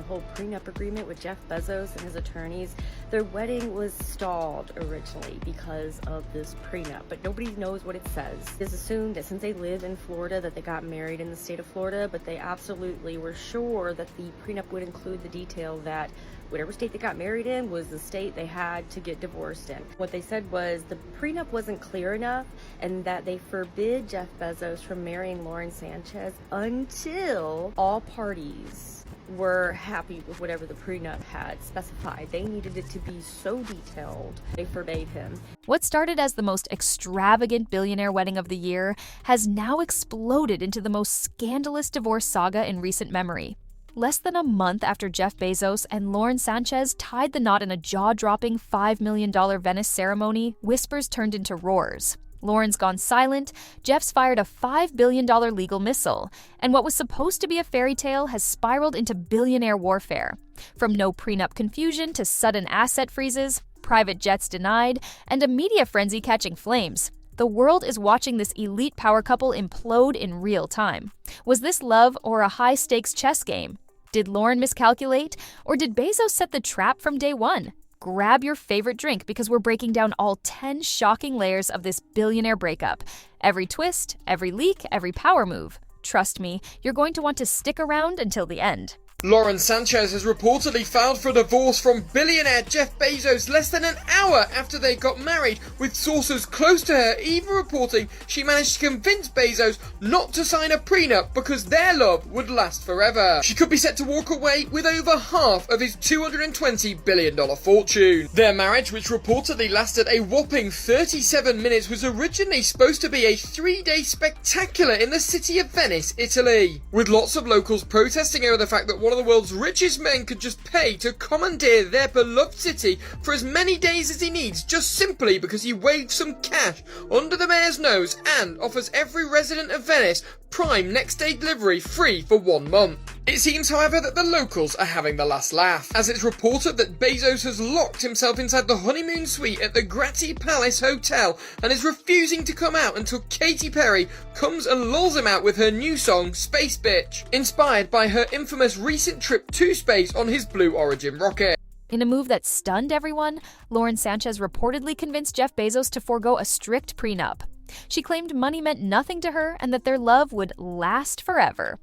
whole prenup agreement with Jeff Bezos and his attorneys. Their wedding was stalled originally because of this prenup, but nobody knows what it says. It's assumed that since they live in Florida that they got married in the state of Florida, but they absolutely were sure that the prenup would include the detail that whatever state they got married in was the state they had to get divorced in. What they said was the prenup wasn't clear enough and that they forbid Jeff Bezos from marrying Lauren Sanchez until all parties were happy with whatever the prenup had specified. They needed it to be so detailed, they forbade him. What started as the most extravagant billionaire wedding of the year has now exploded into the most scandalous divorce saga in recent memory. Less than a month after Jeff Bezos and Lauren Sanchez tied the knot in a jaw-dropping $5 million Venice ceremony, whispers turned into roars. Lauren's gone silent, Jeff's fired a $5 billion legal missile, and what was supposed to be a fairy tale has spiraled into billionaire warfare. From no prenup confusion to sudden asset freezes, private jets denied, and a media frenzy catching flames. The world is watching this elite power couple implode in real time. Was this love or a high-stakes chess game? Did Lauren miscalculate, or did Bezos set the trap from day one? Grab your favorite drink because we're breaking down all 10 shocking layers of this billionaire breakup. Every twist, every leak, every power move. Trust me, you're going to want to stick around until the end. Lauren Sanchez has reportedly filed for divorce from billionaire Jeff Bezos less than an hour after they got married, with sources close to her even reporting she managed to convince Bezos not to sign a prenup because their love would last forever. She could be set to walk away with over half of his $220 billion fortune. Their marriage, which reportedly lasted a whopping 37 minutes, was originally supposed to be a 3-day spectacular in the city of Venice, Italy, with lots of locals protesting over the fact that one of the world's richest men could just pay to commandeer their beloved city for as many days as he needs, just simply because he waved some cash under the mayor's nose and offers every resident of Venice prime next day delivery free for 1 month. It seems, however, that the locals are having the last laugh, as it's reported that Bezos has locked himself inside the honeymoon suite at the Grati Palace Hotel and is refusing to come out until Katy Perry comes and lulls him out with her new song, Space Bitch, inspired by her infamous recent trip to space on his Blue Origin rocket. In a move that stunned everyone, Lauren Sanchez reportedly convinced Jeff Bezos to forego a strict prenup. She claimed money meant nothing to her and that their love would last forever.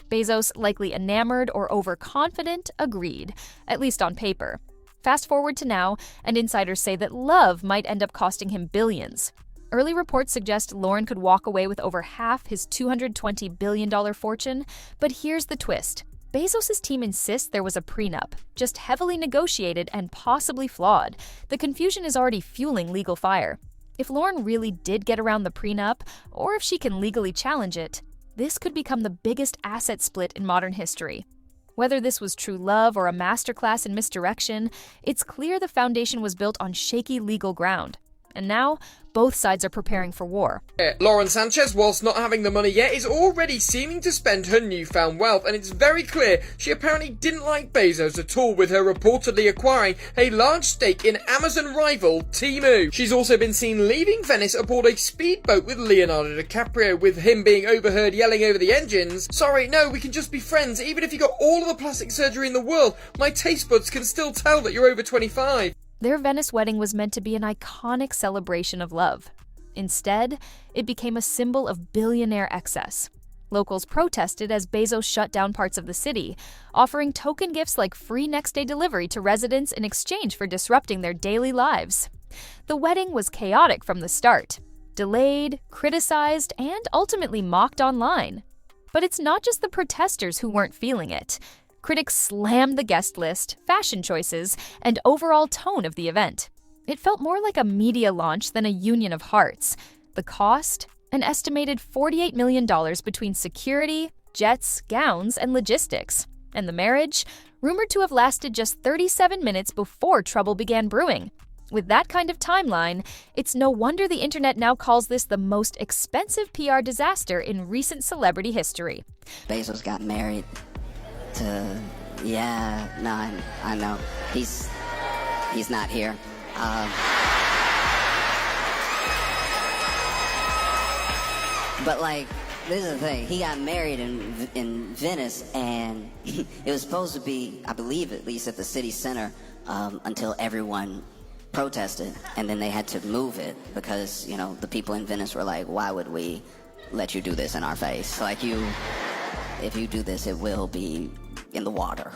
Bezos, likely enamored or overconfident, agreed, at least on paper. Fast forward to now, and insiders say that love might end up costing him billions. Early reports suggest Lauren could walk away with over half his $220 billion fortune, but here's the twist. Bezos' team insists there was a prenup, just heavily negotiated and possibly flawed. The confusion is already fueling legal fire. If Lauren really did get around the prenup, or if she can legally challenge it, this could become the biggest asset split in modern history. Whether this was true love or a masterclass in misdirection, it's clear the foundation was built on shaky legal ground. And now, both sides are preparing for war. Lauren Sanchez, whilst not having the money yet, is already seeming to spend her newfound wealth, and it's very clear she apparently didn't like Bezos at all, with her reportedly acquiring a large stake in Amazon rival Temu. She's also been seen leaving Venice aboard a speedboat with Leonardo DiCaprio, with him being overheard yelling over the engines, "Sorry, no, we can just be friends. Even if you got all of the plastic surgery in the world, my taste buds can still tell that you're over 25. Their Venice wedding was meant to be an iconic celebration of love. Instead, it became a symbol of billionaire excess. Locals protested as Bezos shut down parts of the city, offering token gifts like free next-day delivery to residents in exchange for disrupting their daily lives. The wedding was chaotic from the start, delayed, criticized, and ultimately mocked online. But it's not just the protesters who weren't feeling it. Critics slammed the guest list, fashion choices, and overall tone of the event. It felt more like a media launch than a union of hearts. The cost? An estimated $48 million between security, jets, gowns, and logistics. And the marriage? Rumored to have lasted just 37 minutes before trouble began brewing. With that kind of timeline, it's no wonder the internet now calls this the most expensive PR disaster in recent celebrity history. Bezos got married to, I know. He's not here. But like, This is the thing. He got married in Venice, and it was supposed to be, I believe, at least at the city center, until everyone protested, and then they had to move it because, you know, the people in Venice were like, why would we let you do this in our face? Like, if you do this, it will be in the water.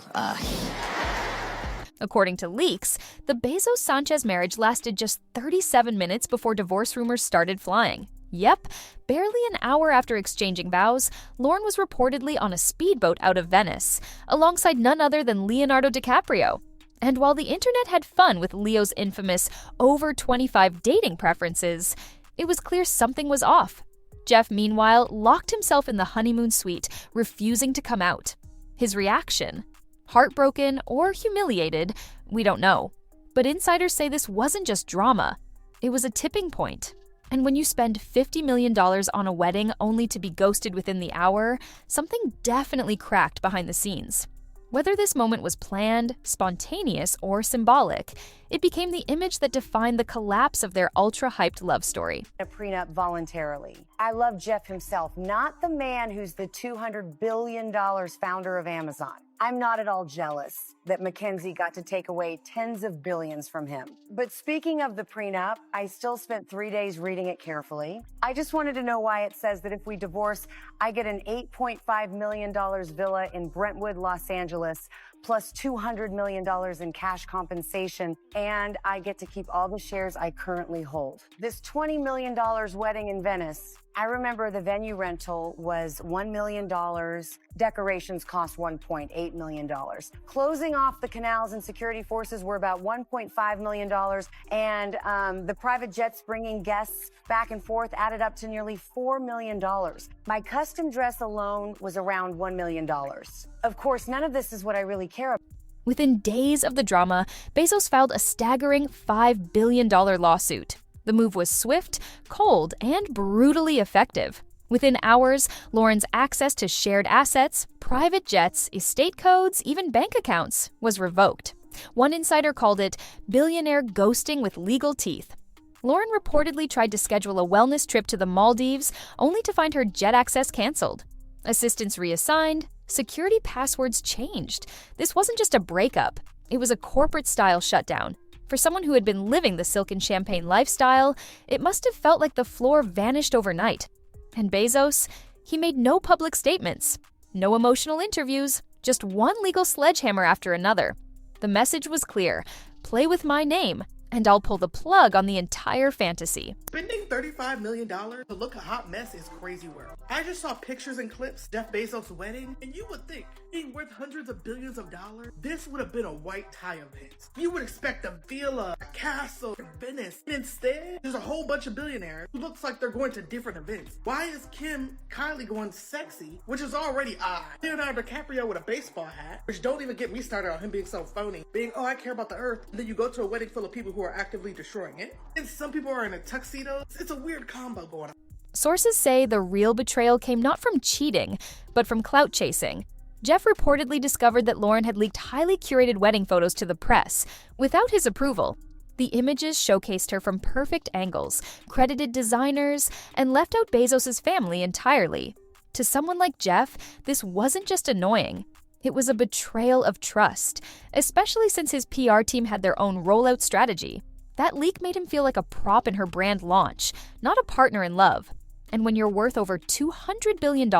According to leaks, the Bezos-Sanchez marriage lasted just 37 minutes before divorce rumors started flying. Yep, barely an hour after exchanging vows, Lauren was reportedly on a speedboat out of Venice, alongside none other than Leonardo DiCaprio. And while the internet had fun with Leo's infamous over 25 dating preferences, it was clear something was off. Jeff, meanwhile, locked himself in the honeymoon suite, refusing to come out. His reaction? Heartbroken or humiliated? We don't know. But insiders say this wasn't just drama. It was a tipping point. And when you spend $50 million on a wedding only to be ghosted within the hour, something definitely cracked behind the scenes. Whether this moment was planned, spontaneous, or symbolic, it became the image that defined the collapse of their ultra-hyped love story. A prenup voluntarily. I love Jeff himself, not the man who's the $200 billion founder of Amazon. I'm not at all jealous that Mackenzie got to take away tens of billions from him. But speaking of the prenup, I still spent 3 days reading it carefully. I just wanted to know why it says that if we divorce, I get an $8.5 million villa in Brentwood, Los Angeles, plus $200 million in cash compensation, and I get to keep all the shares I currently hold. This $20 million wedding in Venice, I remember the venue rental was $1 million, decorations cost $1.8 million. Closing off the canals and security forces were about $1.5 million, and the private jets bringing guests back and forth added up to nearly $4 million. My custom dress alone was around $1 million. Of course, none of this is what I really care about. Within days of the drama, Bezos filed a staggering $5 billion lawsuit. The move was swift, cold, and brutally effective. Within hours, Lauren's access to shared assets, private jets, estate codes, even bank accounts was revoked. One insider called it billionaire ghosting with legal teeth. Lauren reportedly tried to schedule a wellness trip to the Maldives, only to find her jet access canceled. Assistants reassigned, security passwords changed. This wasn't just a breakup, it was a corporate-style shutdown. For someone who had been living the silk and champagne lifestyle, it must have felt like the floor vanished overnight. And Bezos, he made no public statements, no emotional interviews, just one legal sledgehammer after another. The message was clear: play with my name, and I'll pull the plug on the entire fantasy. Spending $35 million to look a hot mess is crazy work. I just saw pictures and clips, Jeff Bezos' wedding, and you would think, being worth hundreds of billions of dollars, this would have been a white tie event. You would expect a villa, a castle in Venice. Instead, there's a whole bunch of billionaires who looks like they're going to different events. Why is Kylie going sexy, which is already odd? Leonardo DiCaprio with a baseball hat, which don't even get me started on him being so phony. Being, oh, I care about the earth, and then you go to a wedding full of people who are actively destroying it. And some people are in a tuxedo. It's a weird combo going on. Sources say the real betrayal came not from cheating, but from clout chasing. Jeff reportedly discovered that Lauren had leaked highly curated wedding photos to the press, without his approval. The images showcased her from perfect angles, credited designers, and left out Bezos' family entirely. To someone like Jeff, this wasn't just annoying. It was a betrayal of trust, especially since his PR team had their own rollout strategy. That leak made him feel like a prop in her brand launch, not a partner in love. And when you're worth over $200 billion,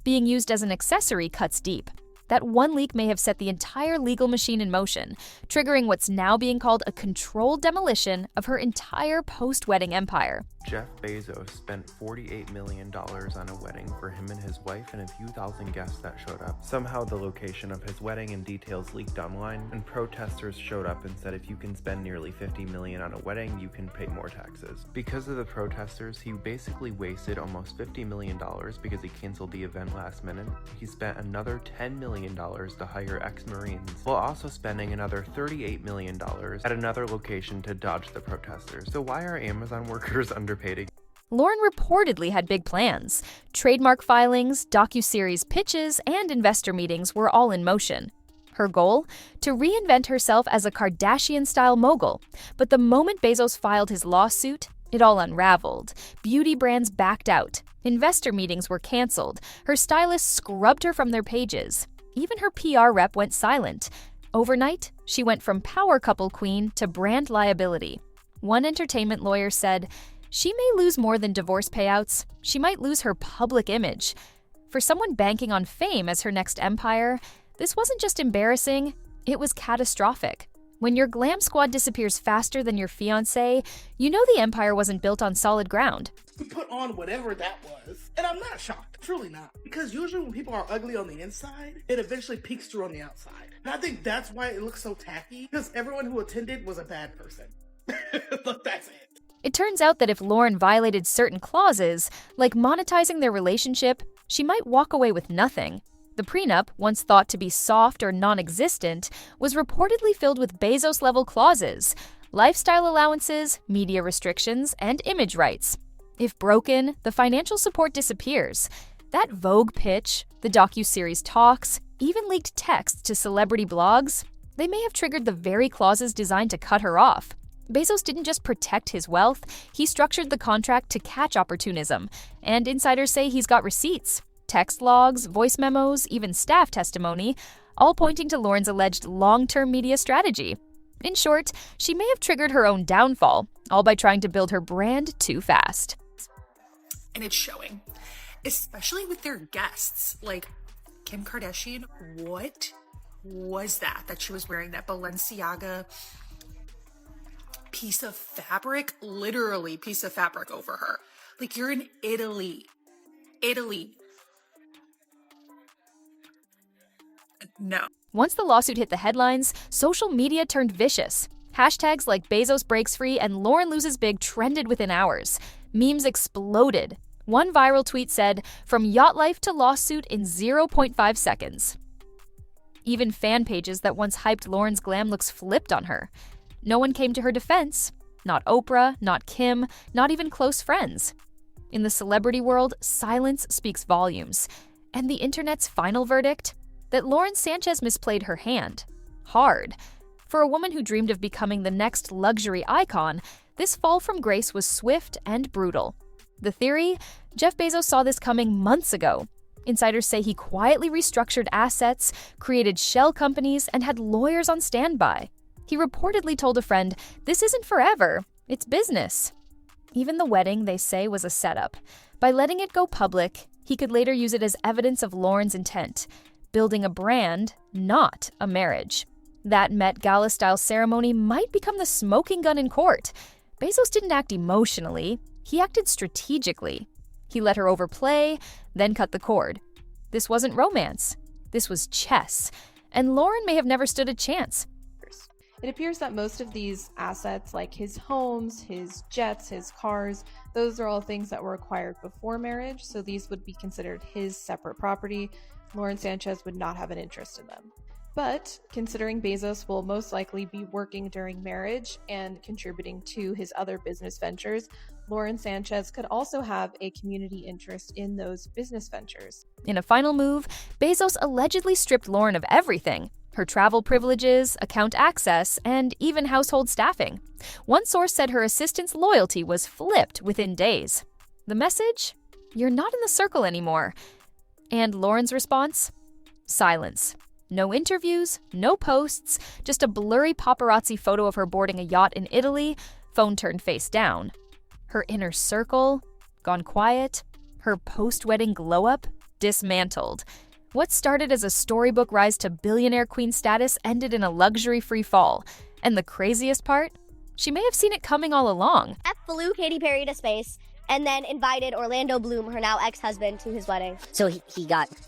being used as an accessory cuts deep. That one leak may have set the entire legal machine in motion, triggering what's now being called a controlled demolition of her entire post-wedding empire. Jeff Bezos spent $48 million on a wedding for him and his wife and a few thousand guests that showed up. Somehow the location of his wedding and details leaked online, and protesters showed up and said if you can spend nearly $50 million on a wedding, you can pay more taxes. Because of the protesters, he basically wasted almost $50 million because he canceled the event last minute. He spent another $10 million to hire ex-Marines, while also spending another $38 million at another location to dodge the protesters. So why are Amazon workers underpaid again? Lauren reportedly had big plans. Trademark filings, docuseries pitches, and investor meetings were all in motion. Her goal? To reinvent herself as a Kardashian-style mogul. But the moment Bezos filed his lawsuit, it all unraveled. Beauty brands backed out. Investor meetings were canceled. Her stylists scrubbed her from their pages. Even her PR rep went silent. Overnight, she went from power couple queen to brand liability. One entertainment lawyer said, "She may lose more than divorce payouts. She might lose her public image." For someone banking on fame as her next empire, this wasn't just embarrassing, it was catastrophic. When your glam squad disappears faster than your fiancé, you know the empire wasn't built on solid ground. We put on whatever that was, and I'm not shocked, truly not. Because usually when people are ugly on the inside, it eventually peeks through on the outside. And I think that's why it looks so tacky, because everyone who attended was a bad person. Look, that's it. It turns out that if Lauren violated certain clauses, like monetizing their relationship, she might walk away with nothing. The prenup, once thought to be soft or non-existent, was reportedly filled with Bezos-level clauses, lifestyle allowances, media restrictions, and image rights. If broken, the financial support disappears. That Vogue pitch, the docuseries talks, even leaked texts to celebrity blogs, they may have triggered the very clauses designed to cut her off. Bezos didn't just protect his wealth, he structured the contract to catch opportunism, and insiders say he's got receipts. Text logs, voice memos, even staff testimony, all pointing to Lauren's alleged long-term media strategy. In short, she may have triggered her own downfall, all by trying to build her brand too fast. And it's showing, especially with their guests. Like Kim Kardashian, what was that she was wearing? That Balenciaga piece of fabric, literally piece of fabric over her. Like, you're in Italy. No. Once the lawsuit hit the headlines, social media turned vicious. Hashtags like Bezos breaks free and Lauren loses big trended within hours. Memes exploded. One viral tweet said, "From yacht life to lawsuit in 0.5 seconds." Even fan pages that once hyped Lauren's glam looks flipped on her. No one came to her defense. Not Oprah, not Kim, not even close friends. In the celebrity world, silence speaks volumes. And the internet's final verdict? That Lauren Sanchez misplayed her hand. Hard. For a woman who dreamed of becoming the next luxury icon, this fall from grace was swift and brutal. The theory? Jeff Bezos saw this coming months ago. Insiders say he quietly restructured assets, created shell companies, and had lawyers on standby. He reportedly told a friend, "This isn't forever, it's business." Even the wedding, they say, was a setup. By letting it go public, he could later use it as evidence of Lauren's intent, building a brand, not a marriage. That Met Gala-style ceremony might become the smoking gun in court. Bezos didn't act emotionally, he acted strategically. He let her overplay, then cut the cord. This wasn't romance. This was chess. And Lauren may have never stood a chance. It appears that most of these assets, like his homes, his jets, his cars, those are all things that were acquired before marriage, so these would be considered his separate property. Lauren Sanchez would not have an interest in them. But considering Bezos will most likely be working during marriage and contributing to his other business ventures, Lauren Sanchez could also have a community interest in those business ventures. In a final move, Bezos allegedly stripped Lauren of everything: her travel privileges, account access, and even household staffing. One source said her assistant's loyalty was flipped within days. The message? You're not in the circle anymore. And Lauren's response? Silence. No interviews, no posts, just a blurry paparazzi photo of her boarding a yacht in Italy, phone turned face down. Her inner circle? Gone quiet. Her post-wedding glow-up? Dismantled. What started as a storybook rise to billionaire queen status ended in a luxury-free fall. And the craziest part? She may have seen it coming all along. Jeff flew Katy Perry to space and then invited Orlando Bloom, her now ex-husband, to his wedding. So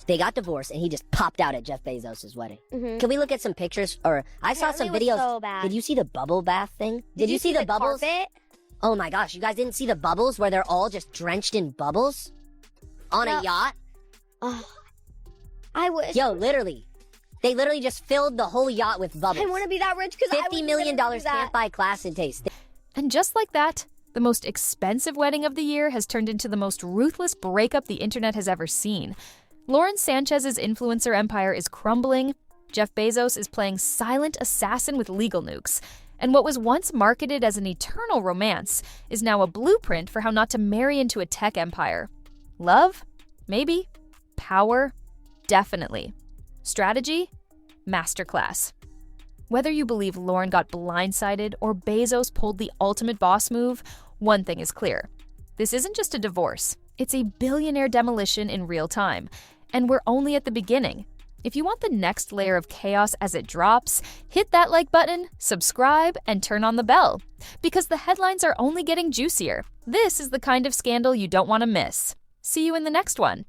they got divorced, and he just popped out at Jeff Bezos' wedding. Mm-hmm. Can we look at some pictures? Or I saw some videos. So bad. Did you see the bubble bath thing? Did you see the bubbles? Carpet? Oh my gosh, you guys didn't see the bubbles where they're all just drenched in bubbles? On a yacht? Oh, I wish. Yo, literally. They literally just filled the whole yacht with bubbles. I want to be that rich because $50 million can't buy class and taste. And just like that, the most expensive wedding of the year has turned into the most ruthless breakup the internet has ever seen. Lauren Sanchez's influencer empire is crumbling. Jeff Bezos is playing silent assassin with legal nukes. And what was once marketed as an eternal romance is now a blueprint for how not to marry into a tech empire. Love? Maybe. Power? Definitely. Strategy? Masterclass. Whether you believe Lauren got blindsided or Bezos pulled the ultimate boss move, one thing is clear. This isn't just a divorce. It's a billionaire demolition in real time. And we're only at the beginning. If you want the next layer of chaos as it drops, hit that like button, subscribe, and turn on the bell. Because the headlines are only getting juicier. This is the kind of scandal you don't want to miss. See you in the next one.